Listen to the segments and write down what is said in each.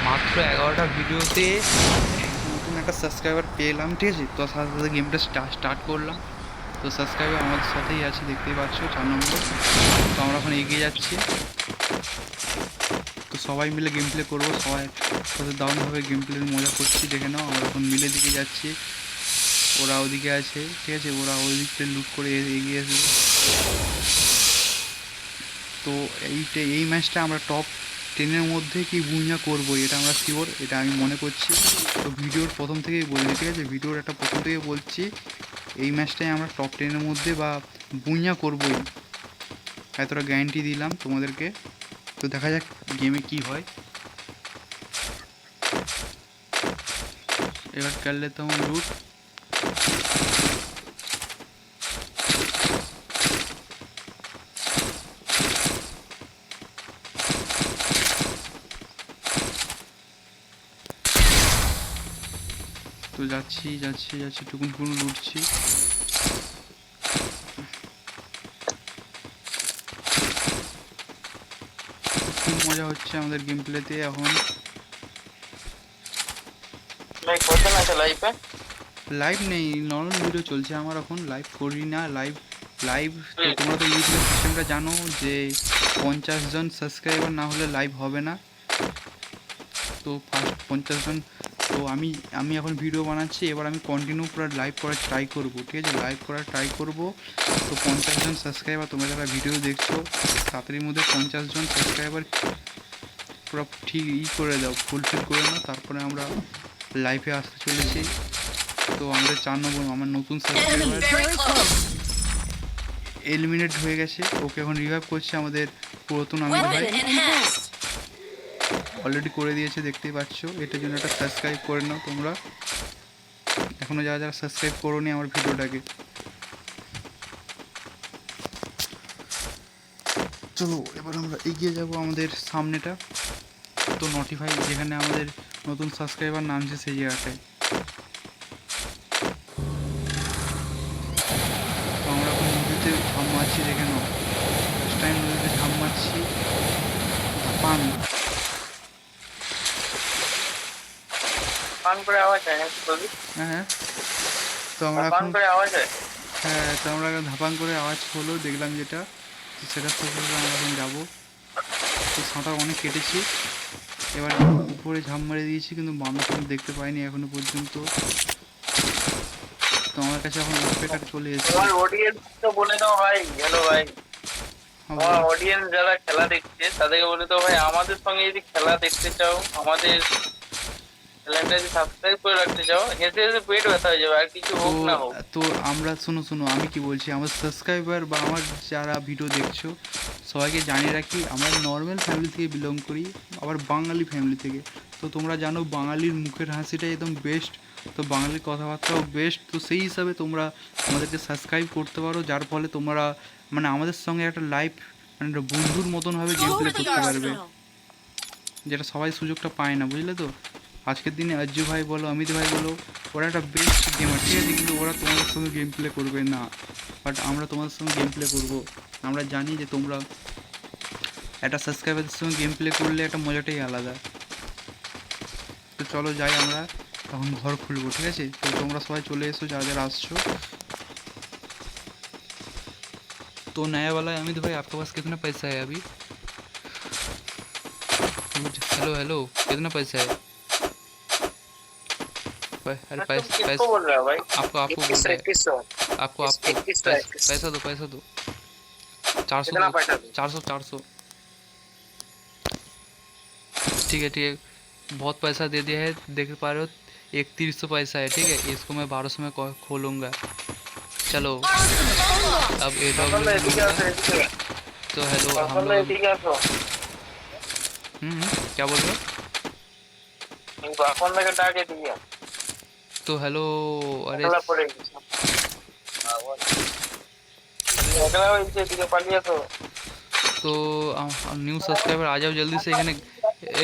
মাত্র 11টা ভিডিওতে নতুন একটা সাবস্ক্রাইবার পেলাম, ঠিক আছে। তো সাথে সাথে গেমটা স্টার্ট করলাম। তো সাবস্ক্রাইবার আমাদের সাথেই আছে, দেখতেই পাচ্ছ, 4 নম্বর। তো আমরা এখন এগিয়ে যাচ্ছি। তো সবাই মিলে গেম প্লে করবো, সবাই সাথে দারুণভাবে গেম প্লের মজা করছি, দেখে নাও। আমরা এখন মিলে দিকে যাচ্ছি, ওরা ওদিকে আছে, ঠিক আছে। ওরা ওই দিকটা লুট করে এগিয়ে আসবে। তো এই ম্যাচটা আমরা টপ 10-এর মধ্যে কি বুইয়া করবো, এটা আমরা শিওর, এটা আমি মনে করছি। তো ভিডিওর প্রথম থেকেই বলছি, ঠিক আছে, ভিডিওর একটা প্রথম থেকে বলছি, এই ম্যাচটাই আমরা টপ 10-এর মধ্যে বা বুইয়া করবোই, এতটা গ্যারান্টি দিলাম তোমাদেরকে। তো দেখা যাক গেমে কি হয়। এবার করলে তো আমার লুট। তো যাচ্ছি যাচ্ছি যাচ্ছি, টুকুন টুকুন লুটছি। খুব মজা হচ্ছে আমাদের গেম প্লেতে এখন। লাইভ নেই, নর্মাল ভিডিও চলছে আমার এখন, লাইভ করি না। লাইভ তো তোমরা তো ইউটিউবের সিস্টেমটা জানো যে 50 জন সাবস্ক্রাইবার না হলে লাইভ হবে না। তো ফার্স্ট 50 জন। তো আমি এখন ভিডিও বানাচ্ছি, এবার আমি কন্টিনিউ পুরো লাইভ করার ট্রাই করবো, ঠিক আছে, লাইভ করার ট্রাই করবো। তো 50 জন সাবস্ক্রাইবার, তোমরা যারা ভিডিও দেখছো তাড়াতাড়ির মধ্যে 50 জন সাবস্ক্রাইবার পুরো ঠিক করে দাও, ফুলফিল করে নাও, তারপরে আমরা লাইভে আসতে চলেছি। তো আমাদের 4 নম্বর, আমার নতুন সাবস্ক্রাইবার এলিমিনেট হয়ে গেছে, ওকে এখন রিভাইভ করছে আমাদের পুরাতন আমি ভাই, অলরেডি করে দিয়েছে, দেখতেই পাচ্ছ। এটার জন্য একটা সাবস্ক্রাইব করে নাও তোমরা, এখনও যারা যারা সাবস্ক্রাইব করো নি আমার ভিডিওটাকে। চলো এবার আমরা এগিয়ে যাব আমাদের সামনেটা। তো নোটিফাই যেখানে আমাদের নতুন সাবস্ক্রাইবার নামছে সেই জায়গাটায়। তো আমরা এখন নদীতে ঝাম মারছি, দেখে নাও, ফার্স্ট টাইম নদীতে ঝাম মারছি। পান হ্যাঁ হ্যাঁ। তো আমরা এখন হ্যাঁ, তো আমরা ধাপাং করে আওয়াজ হলো, দেখলাম যেটা, তো সেটার সাথে আমরা এখন যাবো। তো সাঁতার অনেক কেটেছি, এবার উপরে ঝাঁপ মেরে দিয়েছি, কিন্তু মানুষ আমি দেখতে পাইনি এখনো পর্যন্ত। তো আমার কাছে এখন স্পিকার চলে এসেছে। তোমার অডিয়েন্স তো বলে দাও ভাই, হ্যালো ভাই, তোমার অডিয়েন্স যারা খেলা দেখছে তাদেরকে বলে দাও ভাই, আমাদের সঙ্গে যদি খেলা দেখতে চাও, আমাদের চ্যানেলটা যদি সাবস্ক্রাইব করে রাখতে চাও, হেসে হেসে পেট ব্যথা হয়ে যাবে, আর কিছু তো হোক না হোক। তো আমরা শোনো শোনো, আমি কি বলছি, আমার সাবস্ক্রাইবার বা আমার যারা ভিডিও দেখছো সবাইকে জানিয়ে রাখি, আমরা নর্মাল ফ্যামিলি থেকে বিলং করি, আবার বাঙালি ফ্যামিলি থেকে। তো তোমরা জানো বাঙালির মুখের হাসিটাই একদম বেস্ট, তো বাঙালির কথাবার্তাও বেস্ট। তো সেই হিসাবে তোমরা আমাদেরকে সাবস্ক্রাইব করতে পারো, যার ফলে তোমরা মানে আমাদের সঙ্গে একটা লাইভ মানে একটা বন্ধুর মতনভাবে গেম প্লে করতে পারবে, যেটা সবাই সুযোগটা পায় না, বুঝলে তো। আজকের দিনে আজ্জু ভাই বলো, অমিত ভাই বলো, ওরা একটা বেস্ট গেমার, ঠিক আছে, কিন্তু ওরা তোমাদের সঙ্গে গেম প্লে করবে না। বাট আমরা তোমাদের সঙ্গে গেম প্লে করবো। আমরা জানি যে তোমরা একটা সাবস্ক্রাইবারদের সঙ্গে গেম প্লে করলে একটা মজাটাই আলাদা। তো চলো যাই, আমরা এখন ঘর খুলবো, ঠিক আছে। তো তোমরা সবাই চলে এসো যারা যারা আসছো। तो नया वाला है अमित भाई, आपके पास कितना पैसा है अभी? हेलो हेलो, कितना पैसा है? अरे किसको बोल रहा है भाई? आपको आपको बोल रहा है, आपको आपको पैसा दो पैसा दो, 400 कितना पैसा दो? 400 400। ठीक है ठीक है, बहुत पैसा दे दिया है, देख पा रहे हो, 3100 पैसा है, ठीक है, इसको मैं 1200 में खोलूँगा। चलो अब तो हेलो हम लोग क्या बोल रहे हो? तो हेलो, अरे তো নিউ সাবস্ক্রাইবার আ যাও জলদি সে, এখানে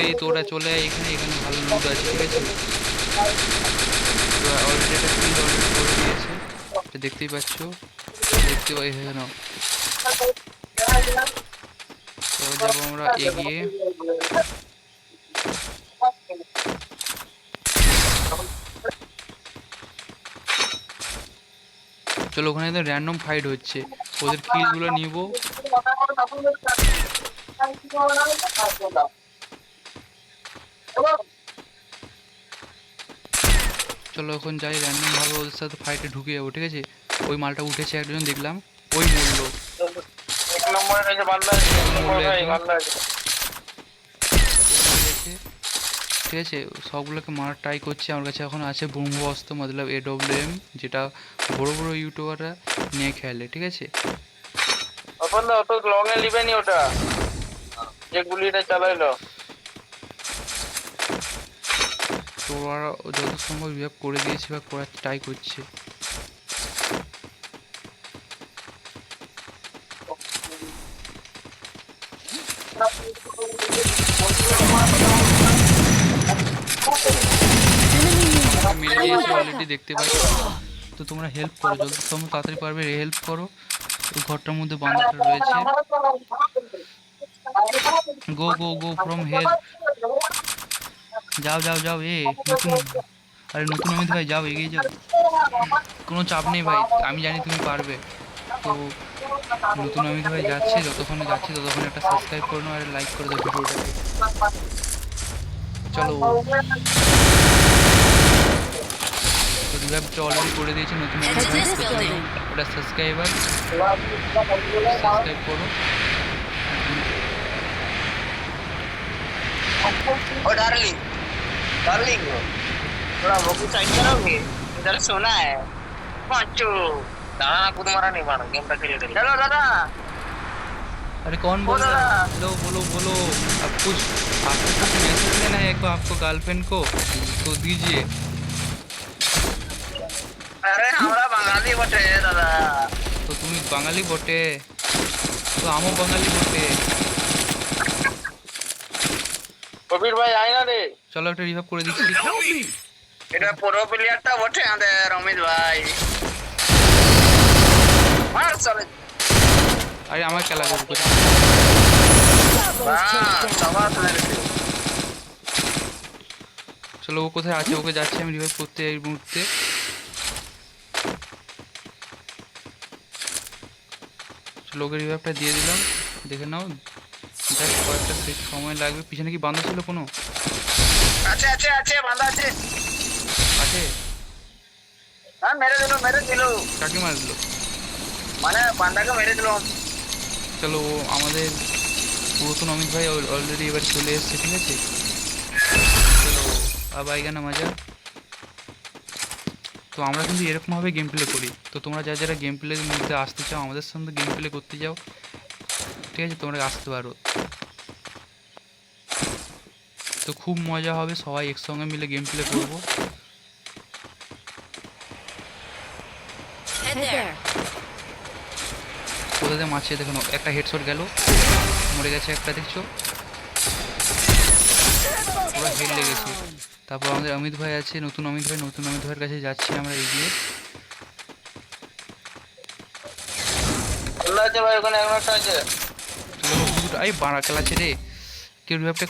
এই তো ওরা চলে আয় এখানে, এখানে ভালো লুট আছে, ঠিক আছে। অলরেডি একটা কিল অলরেডি করে দিয়েছে, এটা দেখতেই পাচ্ছ, দেখতে পাই, হ্যাঁ না। তো যাবো আমরা এগিয়ে। চলো ওখানে তো র্যান্ডম ফাইট হচ্ছে, ওদের কিলগুলো নিব। চলো এখন যাই র্যান্ডম ভাবে ওদের সাথে ফাইটে ঢুকে যাবো, ঠিক আছে। ওই মালটা উঠেছে একজন দেখলাম, ওই মরলো। এক নম্বরের কাছে বান্দা আছে, এক নম্বর ভাই বান্দা আছে। ঠিক আছে, সবগুলোকে মারার ট্রাই করছি। আমার কাছে এখন আছে ব্রহ্মাস্ত্র, মতলব AWM, যেটা বড় বড় ইউটিউবাররা নিয়ে খেলে, ঠিক আছে। অপন দা অত লং এ লিবেনি ওটা, যে গুলিটা চালাইলো। তো ওরা যত সম্ভব রিভাইভ করে দিয়েছে বা করার ট্রাই করছে। মেরে দিয়েছে অলরেডি, দেখতে পাচ্ছ। তো তোমরা হেল্প করো, যত সম্ভব তাড়াতাড়ি পারবে হেল্প করো। ওই ঘরটার মধ্যে বান্দাটা রয়েছে। গো গো গো ফ্রম হেল্প, যাও যাও যাও। নতুন, আরে নতুন অমিত ভাই যাও, এগিয়ে যাও, কোনো চাপ নেই ভাই, আমি জানি তুমি পারবে। তো নতুন অমিত ভাই যাচ্ছে, যতক্ষণে যাচ্ছে ততক্ষণে একটা সাবস্ক্রাইব করে নাও আর লাইক করে দাও ভিডিওটাকে। চলো, তো রিভাইভটা অলরেডি করে দিয়েছে নতুন অমিত ভাই, ওটা সাবস্ক্রাইব করো। ओ डार्लिंग, डार्लिंग थोड़ा वो कुछ साइड करोगे, इधर सोना है पांचो। दादा ना कूद मारा नहीं मारा, गेम का खेल रही। हेलो दादा। अरे कौन बोल रहा है? बोलो बोलो बोलो। अब कुछ आपको कुछ मैसेज देना है को आपको गर्लफ्रेंड को, तो दीजिए। अरे हमारा बंगाली बटे है दादा। तो तुम बांगाली बटे, तो आमो बांगाली बटे। কবির ভাই আয় না রে। চলো একটা রিভাইভ করে দিচ্ছি। এটা পুরো প্লেয়ারটা বটে আমাদের অমিত ভাই। মার চলে। আরে আমার খেলা করবো। চলো ও কোথায় আছে, ওকে যাচ্ছি আমি রিভাইভ করতে এই মুহূর্তে। চলো ওকে রিভাইভটা দিয়ে দিলাম, দেখে নাও। জাস্ট কয়েকটা সময় লাগবে। পিছনে কি বান্ধা ছিল কোনো? আছে আছে আছে বান্ধা আছে। আছে? হ্যাঁ মেরে দিল। কাকে মারলো? মানে বান্দাকে মেরে দিল। চলো আমাদের পুরাতন অমিত ভাই অলরেডি এবার চলে এসছে, ঠিক আছে। চলো अब आएगा ना मजा। তো আমরা কিন্তু এরকমভাবে গেম প্লে করি। তো তোমরা যারা যারা গেম প্লের মধ্যে আসতে চাও, আমাদের সঙ্গে গেম প্লে করতে যাও, ঠিক আছে, তোমরা আসতে পারো। তো খুব মজা হবে, সবাই একসঙ্গে মিলে গেম প্লে করবো। কোথাতে মারছে দেখো, একটা হেডশট গেল, মরে গেছে একটা, দেখছো পুরো হেড লেগেছে। তারপর আমাদের অমিত ভাই আছে, নতুন অমিত ভাইয়ের কাছে যাচ্ছি আমরা এগিয়ে। ভাই ওখানে একটা আছে। এই বাড়া খেলাচ্ছে রে, কেউ রিভাইভটা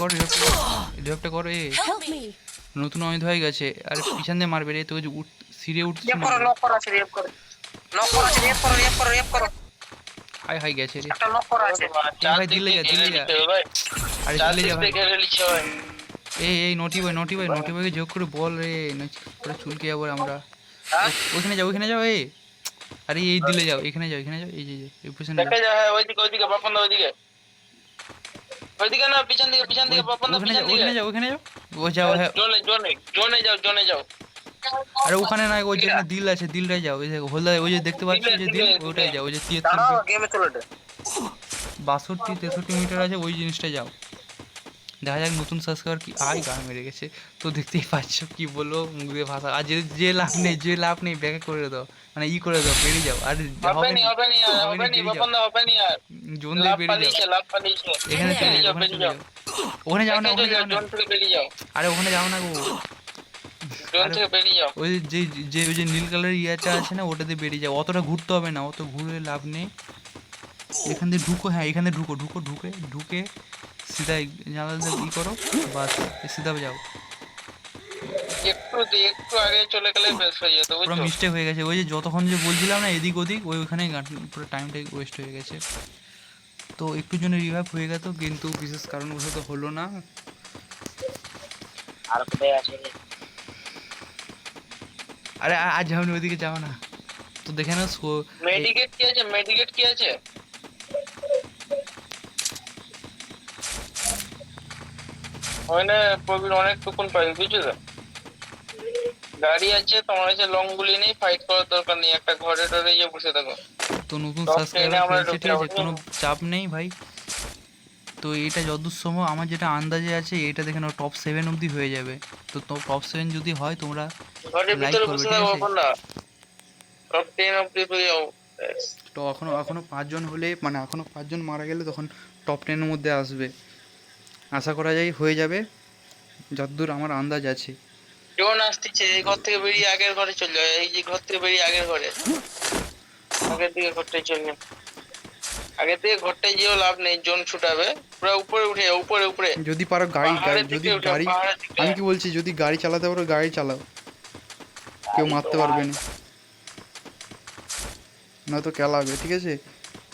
কর এ। নতুন অমিত ভাই গেছে, আর পিছন দিয়ে মারবে রে, তোকে যে সিঁড়ে উঠছে। হাই হাই গেছে রে, ভাই দিলে যা। আরে দিলে যা ভাই। এই নটি ভাইকে যোগ করে বল রে, পুরো চুলকে যাবো আমরা। ওইখানে যাও আরে এই দিলে যাও, এখানে যাও, এই যে এই পিছনে যাও। ওইদিকে বাপন দা ওইদিকে না, পিছন দিকে বাপন দা পিছন দিকে। ওখানে যাও ও যাও। হ্যাঁ জোনে যাও। আরে ওখানে না, ওই যেখানে দিল আছে, দিলটাই যাও। ওই যে হলদা, ওই যে দেখতে পাচ্ছ যে দিল, ওইটাই যাও। ওই যে 62-63 মিটার আছে, ওই জিনিসটা যাও। দেখা যাক নতুন সাবস্ক্রাইবার কি আয়, গান মেরে গেছে। তো দেখতেই পাচ্ছ, কি বলবো, মুখ দিয়ে ভাষা। আর যে লাভ নেই ব্যাকে করে দাও, মানে করে দাও, বেরিয়ে যাও। আর জোন দিয়ে বেরিয়ে যাও। এখানে চলে যাও, ওখানে যাও না। আরে ওখানে যাও না গো, ওই যে নীল কালারের ইয়াটা আছে না, ওটাতে বেরিয়ে যাও। অতটা ঘুরতে হবে না, অত ঘুরে লাভ নেই। এখান দিয়ে ঢুকো, হ্যাঁ এখানে ঢুকে সিধা জানালা দিয়ে করো, বাস সিধা যাও। একটু আগে চলে গেলে বেশ হয়ে যেত, পুরো বুঝছো? মিস্টেক হয়ে গেছে, ওই যে যতক্ষণ যে বলছিলাম না এদিক ওদিক ওইখানেই পুরো টাইমটাই ওয়েস্ট হয়ে গেছে। তো একটু জন্য রিভাইভ হয়ে গেল, কিন্তু বিশেষ কারণবশত হলো না। আর কোথায় আছে রে? আরে আজ যাও না, ওইদিকে যাও না। তো দেখে না মেডিকেট কি আছে? মেডিকেট কি আছে? ওখানে প্রবীর অনেক টুকুন পাই, বুঝছো তো? গাড়ি আছে, তোমার কাছে লং গুলি নেই, ফাইট করার দরকার নেই, একটা ঘরে টরে গিয়ে বসে থাকো। তো নতুন টপ টেনে সাবস্ক্রাইবার আমরা খেলছে, ঢুকে ঠিক যাবো, আছে, কোনো চাপ নেই ভাই। তো এটা যতদূর সম্ভব আমার যেটা আন্দাজে আছে, এটা দেখে নাও টপ 7 অবধি হয়ে যাবে। তো টপ 7 যদি হয় তোমরা ঘরের লাইক ভিতরে করবে, বসে ঠিক থাকো আছে। এখন না, টপ 10 অব্দি হয়ে যাও। তো এখনো 5 জন হলে, মানে এখনো 5 জন মারা গেলে তখন টপ 10-এর মধ্যে আসবে। আশা করা যায় হয়ে যাবে, যতদূর আমার আন্দাজ আছে। জোন আসতেছে, এই ঘর থেকে বেরিয়ে আগের ঘরে চলে যাও, এই যে ঘর থেকে বেরিয়ে আগের ঘরে, আগের দিকে ঘরটাই চলে যাও। আগের দিকে ঘরটায় যেও, লাভ নেই, জোন ছুটাবে। পুরো উপরে উঠে যাও, উপরে উপরে যদি পারো গাড়ি পাহাড়ের যদি দিকে উঠে যাও, গাড়ি, পাহাড়ের দিকে। আমি কি বলছি, যদি গাড়ি চালাতে পারো গাড়ি চালাও, কেউ গাড়ি মারতে তোমার পারবে না, নয়তো খেলাবে, ঠিক আছে।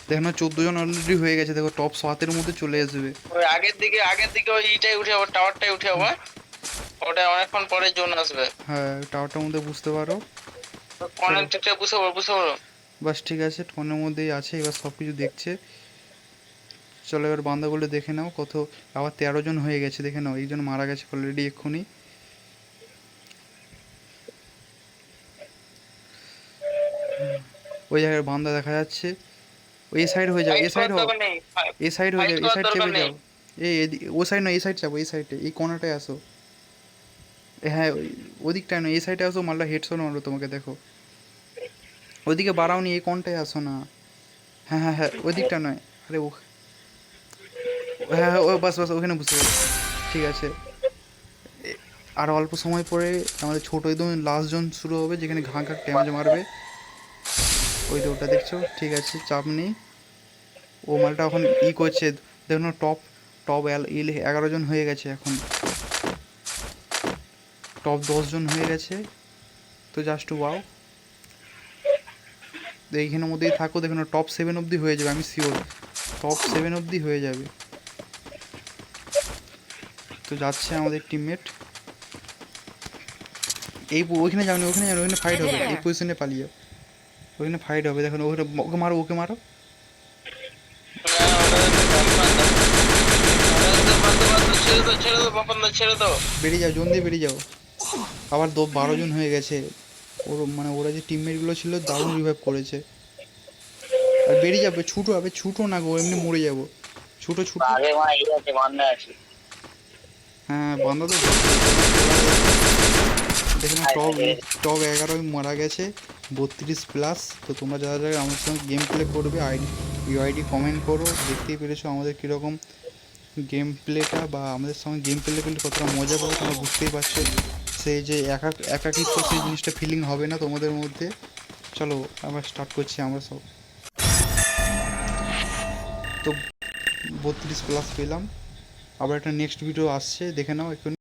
দেখো না 14 জন অলরেডি হয়ে গেছে, দেখো টপ 7-এর মধ্যে চলে আসবে। ওই আগের দিকে ওই ইটাই উঠে যাবো, টাওয়ারটাই উঠে যাবো, ওটা অনেকক্ষণ পরে জোন আসবে। হ্যাঁ, টাওয়ারটার মধ্যে বুঝতে পারো। অনেক দিকটা বুঝতে পারো, বুঝতে পারো। বাস ঠিক আছে, ফোনের মধ্যেই আছে, এবার সব কিছু দেখছে। চলো এবার বান্দাগুলো দেখে নাও, কত আবার 13 জন হয়ে গেছে, দেখে নাও, একজন মারা গেছে অলরেডি এক্ষুনি। ওই জায়গায় বান্দা দেখা যাচ্ছে, ওই সাইড হয়ে যাও, ফাইট এ সাইড করার হও, দরকার নেই, এ সাইড হয়ে ফাইট যাও, এ করার সাইড দরকার চেপে নেই। যাও। ও সাইড নয়, এই সাইড যাবো, এই সাইডে, এই কোনাটায় আসো। হ্যাঁ, ওদিকটায় নয়, এই সাইডে আসো, মারলা হেডশট মারো তোমাকে, দেখো ওইদিকে বাড়াওনি, এই কোনটায় আসো না। হ্যাঁ হ্যাঁ হ্যাঁ, ওইদিকটা নয়, আরে ও, হ্যাঁ হ্যাঁ, ও বাস বাস, ওখানে বুঝতে পেরেছি, ঠিক আছে। আর অল্প সময় পরে আমাদের ছোটো একদম লাস্ট জন শুরু হবে, যেখানে ঘাঁ ঘাঁ ড্যামেজ মারবে। ওই তো ওটা দেখছো, ঠিক আছে, চাপ নেই। ও মালটা এখন করছে, দেখুন টপ টপ 11 জন হয়ে গেছে এখন, টপ 10 জন হয়ে গেছে। তো জাস্ট ওয়াও, এইখানের মধ্যেই থাকো, দেখুন টপ 7 অবধি হয়ে যাবে, আমি শিওর টপ 7 অবধি হয়ে যাবে। তো যাচ্ছে আমাদের টিমমেট, ওইখানে যাও না, ওখানে যাও না, ওখানে ফাইট হবে, এই পজিশনে পালিয়ে যাও, ওখানে ফাইট হবে, দেখুন ওখানে, ওকে মারো, ওকে মারো। ছেড়ে দাও। বেরিয়ে যাও, জন দিয়ে বেরিয়ে যাও। আবার 12 জন হয়ে গেছে, মানে ওরা যে টিমমেটগুলো ছিল দারুণ রিভাইভ করেছে। আর বেরিয়ে যাবে, ছুটো হবে, ছুটো না গো, এমনি মরে যাবো, ছুটো ছুটো। আগে মা ইয়ে আছে, বান্ধা আছে। হ্যাঁ, বান্ধব তো দেখুন, টপ 11 মারা গেছে, 32+। তো তোমরা যারা যারা আমার সঙ্গে গেম প্লে করবে, ইউআইডি কমেন্ট করো। দেখতেই পেরেছো আমাদের কীরকম গেম প্লেটা, বা আমাদের সঙ্গে গেম প্লে করলে কতটা মজা পাবো তোমরা বুঝতেই পারছো। সেই যে একাকিত্ব, সেই জিনিসটা ফিলিং হবে না তোমাদের মধ্যে। চলো আবার স্টার্ট করছি আমরা সব। তো 32+ পেলাম, আবার একটা নেক্সট ভিডিও আসছে, দেখে নাও এখন।